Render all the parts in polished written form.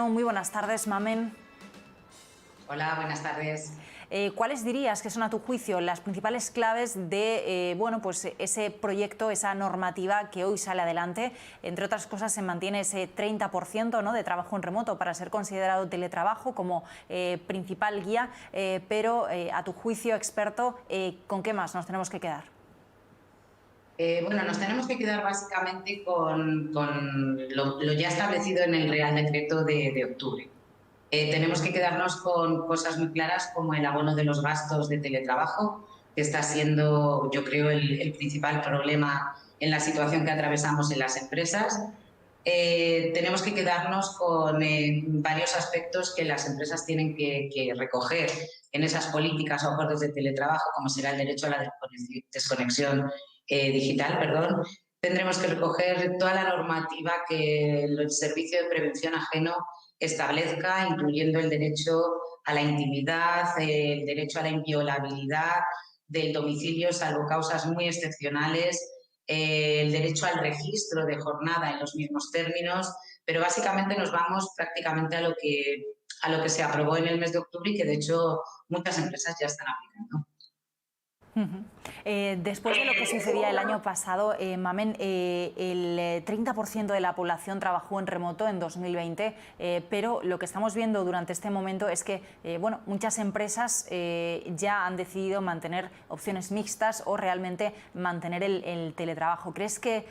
muy buenas tardes, Mamen. Hola, buenas tardes. ¿Cuáles dirías que son, a tu juicio, las principales claves de ese proyecto, esa normativa que hoy sale adelante? Entre otras cosas, se mantiene ese 30%, ¿no?, de trabajo en remoto para ser considerado teletrabajo como principal guía, pero a tu juicio, experto, ¿con qué más nos tenemos que quedar? Bueno, nos tenemos que quedar básicamente con lo ya establecido en el Real Decreto de octubre. Tenemos que quedarnos con cosas muy claras como el abono de los gastos de teletrabajo, que está siendo, yo creo, el principal problema en la situación que atravesamos en las empresas. Tenemos que quedarnos con varios aspectos que las empresas tienen que recoger en esas políticas o acuerdos de teletrabajo, como será el derecho a la desconexión digital, perdón. Tendremos que recoger toda la normativa que el Servicio de Prevención Ajeno establezca, incluyendo el derecho a la intimidad, el derecho a la inviolabilidad del domicilio, salvo causas muy excepcionales, el derecho al registro de jornada en los mismos términos, pero básicamente nos vamos prácticamente a lo que se aprobó en el mes de octubre y que de hecho muchas empresas ya están aplicando. Después de lo que sucedía el año pasado, Mamen, el 30% de la población trabajó en remoto en 2020, pero lo que estamos viendo durante este momento es que muchas empresas ya han decidido mantener opciones mixtas o realmente mantener el teletrabajo. ¿Crees que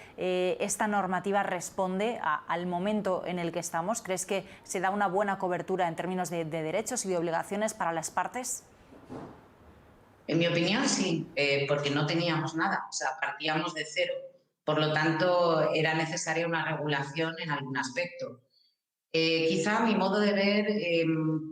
esta normativa responde al momento en el que estamos? ¿Crees que se da una buena cobertura en términos de derechos y de obligaciones para las partes? En mi opinión, sí, porque no teníamos nada, o sea, partíamos de cero. Por lo tanto, era necesaria una regulación en algún aspecto. Quizá a mi modo de ver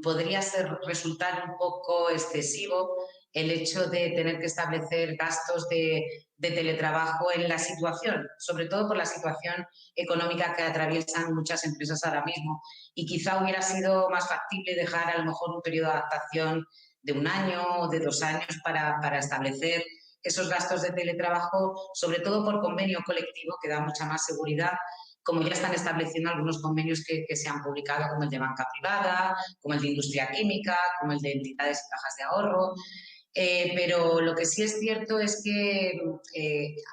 podría resultar un poco excesivo el hecho de tener que establecer gastos de teletrabajo en la situación, sobre todo por la situación económica que atraviesan muchas empresas ahora mismo. Y quizá hubiera sido más factible dejar a lo mejor un periodo de adaptación de 1 año o de 2 años para establecer esos gastos de teletrabajo, sobre todo por convenio colectivo, que da mucha más seguridad, como ya están estableciendo algunos convenios que se han publicado, como el de banca privada, como el de industria química, como el de entidades y cajas de ahorro. Pero lo que sí es cierto es que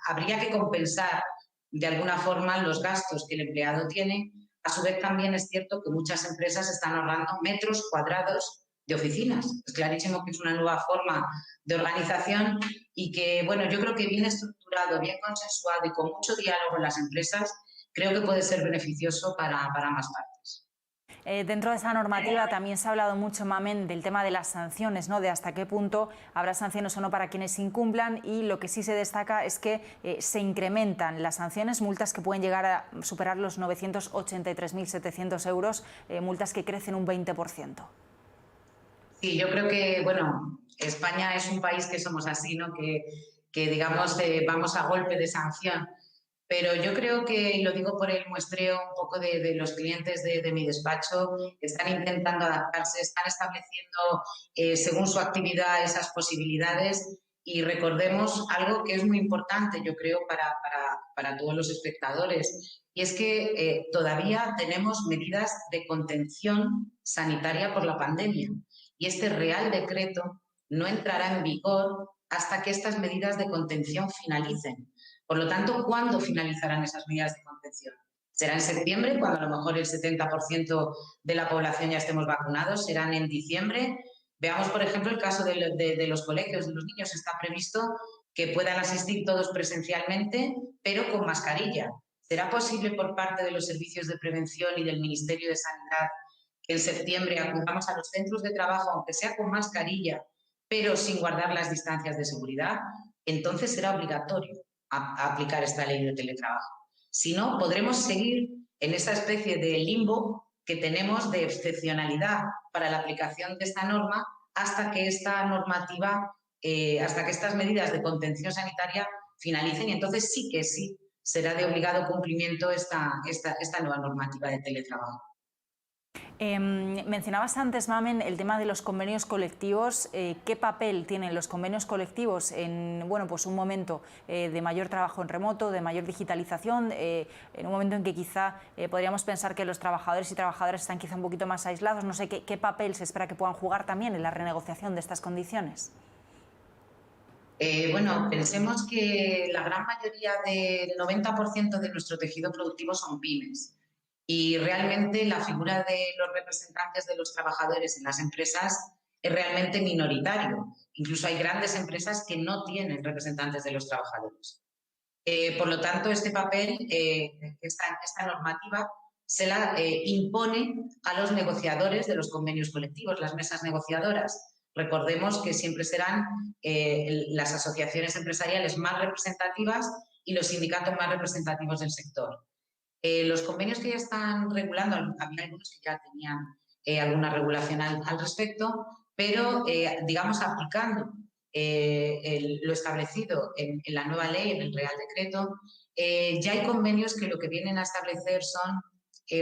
habría que compensar de alguna forma los gastos que el empleado tiene. A su vez, también es cierto que muchas empresas están ahorrando metros cuadrados de oficinas. Es clarísimo que es una nueva forma de organización y que, bueno, yo creo que bien estructurado, bien consensuado y con mucho diálogo en las empresas, creo que puede ser beneficioso para ambas partes. Dentro de esa normativa también se ha hablado mucho, Mamen, del tema de las sanciones, ¿no?, de hasta qué punto habrá sanciones o no para quienes incumplan, y lo que sí se destaca es que se incrementan las sanciones, multas que pueden llegar a superar los 983.700 euros, multas que crecen un 20%. Sí, yo creo que, bueno, España es un país que somos así, ¿no? Que digamos, vamos a golpe de sanción. Pero yo creo que, y lo digo por el muestreo un poco de los clientes de mi despacho, que están intentando adaptarse, están estableciendo según su actividad esas posibilidades, y recordemos algo que es muy importante, yo creo, para todos los espectadores, y es que todavía tenemos medidas de contención sanitaria por la pandemia, y este Real Decreto no entrará en vigor hasta que estas medidas de contención finalicen. Por lo tanto, ¿cuándo finalizarán esas medidas de contención? ¿Será en septiembre, cuando a lo mejor el 70% de la población ya estemos vacunados? ¿Serán en diciembre? Veamos, por ejemplo, el caso de los colegios, de los niños. Está previsto que puedan asistir todos presencialmente, pero con mascarilla. ¿Será posible por parte de los servicios de prevención y del Ministerio de Sanidad que en septiembre acudamos a los centros de trabajo, aunque sea con mascarilla, pero sin guardar las distancias de seguridad? Entonces será obligatorio a aplicar esta ley de teletrabajo. Si no, podremos seguir en esa especie de limbo que tenemos de excepcionalidad para la aplicación de esta norma hasta que esta normativa, hasta que estas medidas de contención sanitaria finalicen, y entonces sí que sí será de obligado cumplimiento esta nueva normativa de teletrabajo. Mencionabas antes, Mamen, el tema de los convenios colectivos. ¿Qué papel tienen los convenios colectivos en bueno, pues un momento de mayor trabajo en remoto, de mayor digitalización, en un momento en que quizá podríamos pensar que los trabajadores y trabajadoras están quizá un poquito más aislados? No sé, ¿qué papel se espera que puedan jugar también en la renegociación de estas condiciones? Bueno, pensemos que la gran mayoría del 90% de nuestro tejido productivo son pymes y realmente la figura de los representantes de los trabajadores en las empresas es realmente minoritario. Incluso hay grandes empresas que no tienen representantes de los trabajadores. Por lo tanto, este papel, esta normativa, se la impone a los negociadores de los convenios colectivos, las mesas negociadoras. Recordemos que siempre serán las asociaciones empresariales más representativas y los sindicatos más representativos del sector. Los convenios que ya están regulando, había algunos que ya tenían alguna regulación al respecto, pero digamos aplicando lo establecido en la nueva ley, en el Real Decreto, ya hay convenios que lo que vienen a establecer son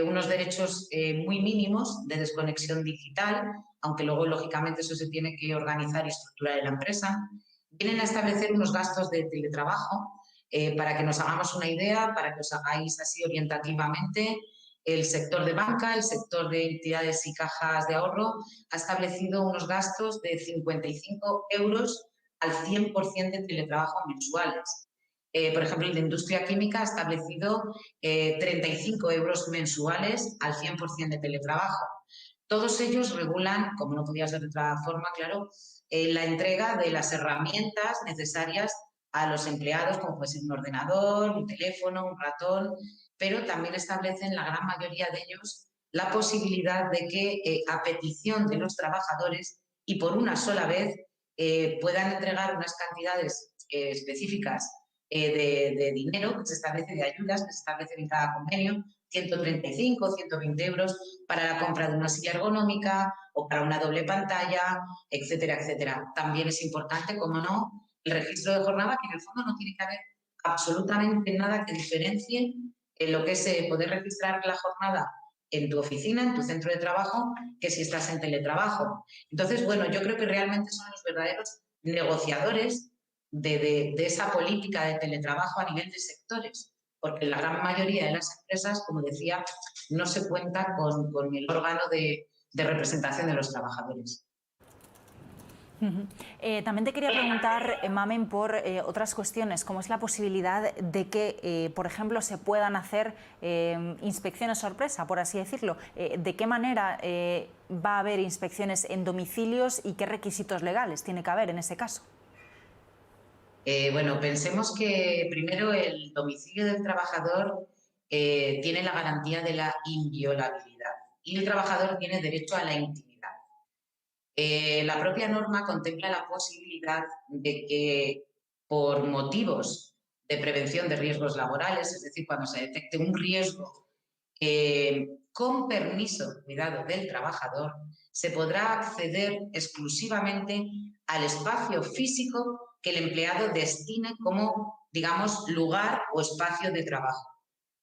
unos derechos muy mínimos de desconexión digital, aunque luego lógicamente eso se tiene que organizar y estructurar en la empresa. Vienen a establecer unos gastos de teletrabajo. Para que nos hagamos una idea, para que os hagáis así orientativamente, el sector de banca, el sector de entidades y cajas de ahorro ha establecido unos gastos de 55 euros al 100% de teletrabajo mensuales. Por ejemplo, el de industria química ha establecido 35 euros mensuales al 100% de teletrabajo. Todos ellos regulan, como no podía ser de otra forma, claro, la entrega de las herramientas necesarias a los empleados, como puede ser un ordenador, un teléfono, un ratón, pero también establecen la gran mayoría de ellos la posibilidad de que a petición de los trabajadores y por una sola vez puedan entregar unas cantidades específicas de dinero que se establece, de ayudas que se establecen en cada convenio, 135, 120 euros para la compra de una silla ergonómica o para una doble pantalla, etcétera, etcétera. También es importante, como no, el registro de jornada, que en el fondo no tiene que haber absolutamente nada que diferencie en lo que es poder registrar la jornada en tu oficina, en tu centro de trabajo, que si estás en teletrabajo. Entonces, bueno, yo creo que realmente son los verdaderos negociadores de esa política de teletrabajo a nivel de sectores, porque en la gran mayoría de las empresas, como decía, no se cuenta con el órgano de representación de los trabajadores. También te quería preguntar, Mamen, por otras cuestiones, como es la posibilidad de que, por ejemplo, se puedan hacer inspecciones sorpresa, por así decirlo. ¿De qué manera va a haber inspecciones en domicilios y qué requisitos legales tiene que haber en ese caso? Bueno, pensemos que primero el domicilio del trabajador tiene la garantía de la inviolabilidad y el trabajador tiene derecho a la intimidad. La propia norma contempla la posibilidad de que por motivos de prevención de riesgos laborales, es decir, cuando se detecte un riesgo con permiso, cuidado, del trabajador, se podrá acceder exclusivamente al espacio físico que el empleado destine como, digamos, lugar o espacio de trabajo.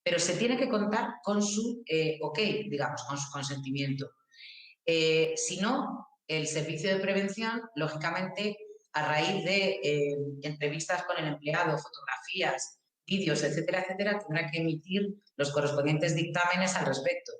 Pero se tiene que contar con su ok, digamos, con su consentimiento. Si no, el servicio de prevención, lógicamente, a raíz de entrevistas con el empleado, fotografías, vídeos, etcétera, etcétera, tendrá que emitir los correspondientes dictámenes al respecto.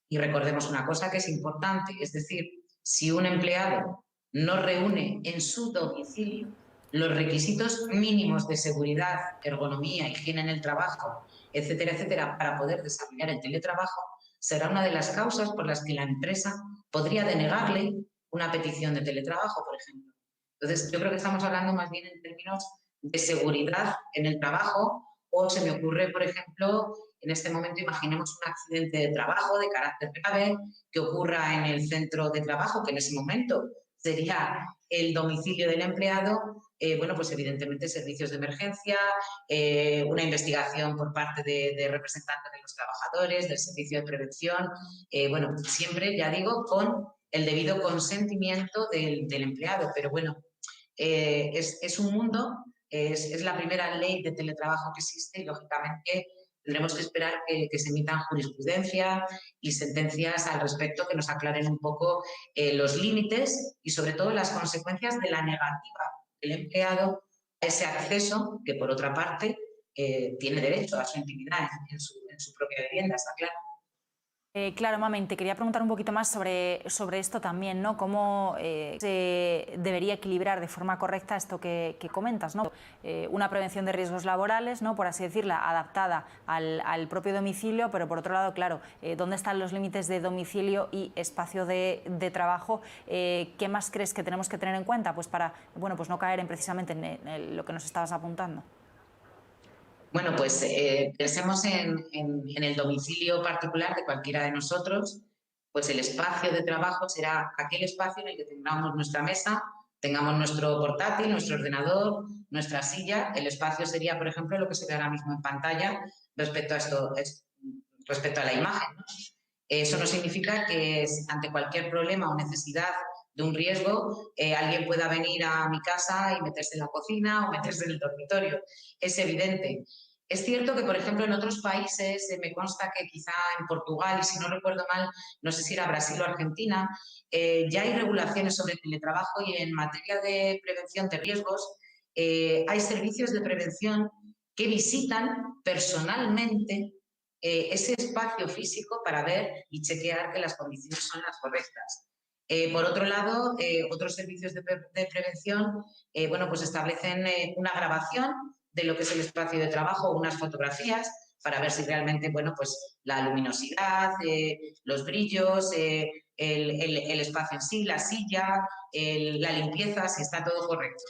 Y recordemos una cosa que es importante, es decir, si un empleado no reúne en su domicilio los requisitos mínimos de seguridad, ergonomía, higiene en el trabajo, etcétera, etcétera, para poder desarrollar el teletrabajo, será una de las causas por las que la empresa podría denegarle una petición de teletrabajo, por ejemplo. Entonces, yo creo que estamos hablando más bien en términos de seguridad en el trabajo, o se me ocurre, por ejemplo, en este momento imaginemos un accidente de trabajo de carácter grave que ocurra en el centro de trabajo, que en ese momento sería el domicilio del empleado. Bueno, pues evidentemente servicios de emergencia, una investigación por parte de representantes de los trabajadores, del servicio de prevención, bueno, siempre, ya digo, con el debido consentimiento del empleado, pero bueno, es un mundo, es la primera ley de teletrabajo que existe y lógicamente tendremos que esperar que se emitan jurisprudencia y sentencias al respecto que nos aclaren un poco los límites y sobre todo las consecuencias de la negativa del empleado a ese acceso que, por otra parte, tiene derecho a su intimidad en su propia vivienda, está claro. Claro, Mamen, te quería preguntar un poquito más sobre esto también, ¿no? ¿Cómo se debería equilibrar de forma correcta esto que comentas, ¿no? Una prevención de riesgos laborales, ¿no? Por así decirla, adaptada al propio domicilio, pero por otro lado, claro, ¿dónde están los límites de domicilio y espacio de trabajo? ¿Qué más crees que tenemos que tener en cuenta? Pues para, bueno, pues no caer precisamente en lo que nos estabas apuntando. Bueno, pues pensemos en el domicilio particular de cualquiera de nosotros, pues el espacio de trabajo será aquel espacio en el que tengamos nuestra mesa, tengamos nuestro portátil, nuestro ordenador, nuestra silla. El espacio sería, por ejemplo, lo que se ve ahora mismo en pantalla respecto a esto, respecto a la imagen, ¿no? Eso no significa que ante cualquier problema o necesidad de un riesgo, alguien pueda venir a mi casa y meterse en la cocina o meterse en el dormitorio. Es evidente. Es cierto que, por ejemplo, en otros países, me consta que quizá en Portugal, y si no recuerdo mal, no sé si era Brasil o Argentina, ya hay regulaciones sobre teletrabajo y en materia de prevención de riesgos hay servicios de prevención que visitan personalmente ese espacio físico para ver y chequear que las condiciones son las correctas. Por otro lado, otros servicios de prevención bueno, pues establecen una grabación de lo que es el espacio de trabajo, unas fotografías para ver si realmente, bueno, pues la luminosidad, los brillos, el espacio en sí, la silla, la limpieza, si está todo correcto.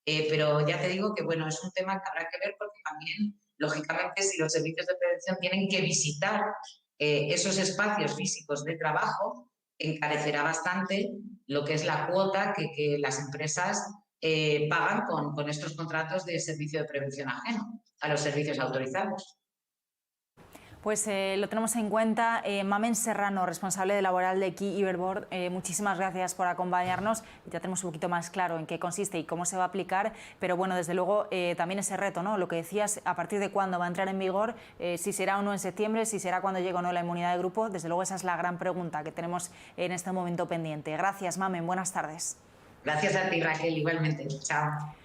Pero ya te digo que, bueno, es un tema que habrá que ver porque también, lógicamente, si los servicios de prevención tienen que visitar esos espacios físicos de trabajo, encarecerá bastante lo que es la cuota que las empresas pagan con estos contratos de servicio de prevención ajeno a los servicios autorizados. Pues lo tenemos en cuenta. Mamen Serrano, responsable de laboral de Key Iberboard, muchísimas gracias por acompañarnos. Ya tenemos un poquito más claro en qué consiste y cómo se va a aplicar, pero bueno, desde luego también ese reto, ¿no? Lo que decías, a partir de cuándo va a entrar en vigor, si será o no en septiembre, si será cuando llegue o no la inmunidad de grupo, desde luego esa es la gran pregunta que tenemos en este momento pendiente. Gracias, Mamen, buenas tardes. Gracias a ti, Raquel, igualmente. Chao.